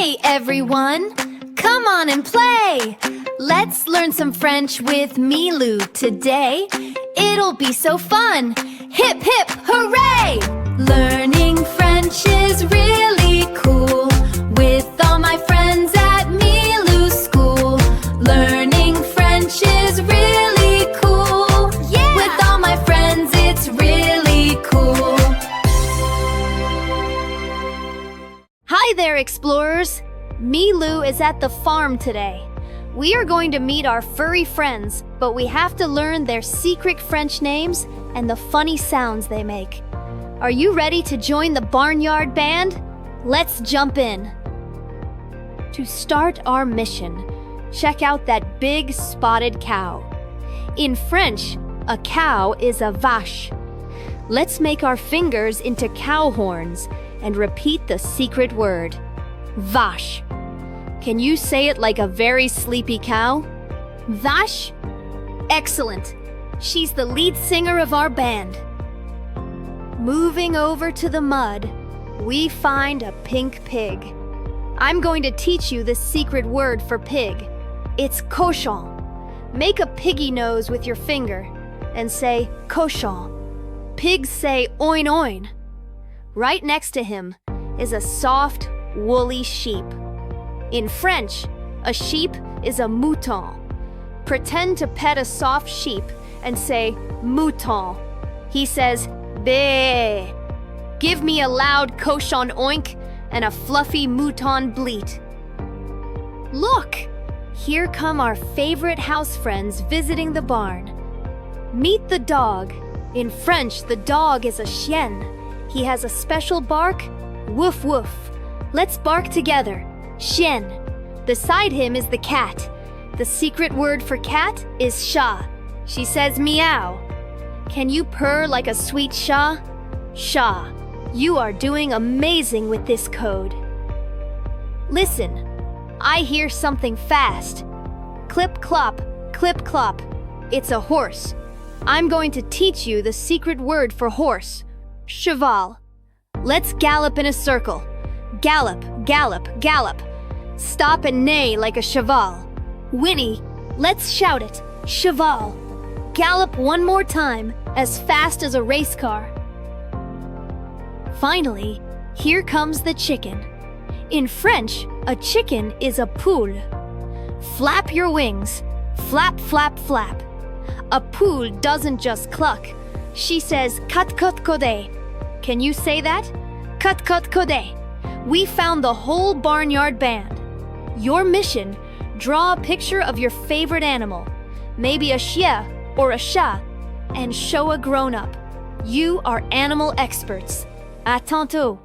Hey everyone, come on and play! Let's learn some French with Meelu today. It'll be so fun! Hip hip hooray! Learning French is really cool. With all my friends at Meelu school. Learning French is really cool. Yeah! With all my friends it's really cool. Hi there, explorers! Meelu is at the farm today. We are going to meet our furry friends, but we have to learn their secret French names and the funny sounds they make. Are you ready to join the barnyard band? Let's jump in. To start our mission, check out that big spotted cow. In French, a cow is a vache. Let's make our fingers into cow horns and repeat the secret word, vache. Can you say it like a very sleepy cow? Vache? Excellent. She's the lead singer of our band. Moving over to the mud, we find a pink pig. I'm going to teach you the secret word for pig. It's Cochon. Make a piggy nose with your finger and say Cochon. Pigs say oin oin. Right next to him is a soft, woolly sheep. In French, a sheep is a Mouton. Pretend to pet a soft sheep and say Mouton. He says Bé. Give me a loud Cochon oink and a fluffy Mouton bleat. Look! Here come our favorite house friends visiting the barn. Meet the dog. In French, the dog is a Chien. He has a special bark, woof woof. Let's bark together. Chien. Beside him is the cat. The secret word for cat is chat. She says meow. Can you purr like a sweet chat? Chat. You are doing amazing with this code. Listen, I hear something fast. Clip clop, clip clop. It's a horse. I'm going to teach you the secret word for horse. Cheval. Let's gallop in a circle. Gallop, gallop, gallop. Stop and neigh like a cheval. Winnie, let's shout it. Cheval. Gallop one more time, as fast as a race car. Finally, here comes the chicken. In French, a chicken is a poule. Flap your wings. Flap, flap, flap. A poule doesn't just cluck. She says cut cut code. Can you say that? Cut cut code. We found the whole barnyard band. Your mission, draw a picture of your favorite animal, maybe a chien or a chat, and show a grown-up. You are animal experts. À tantôt.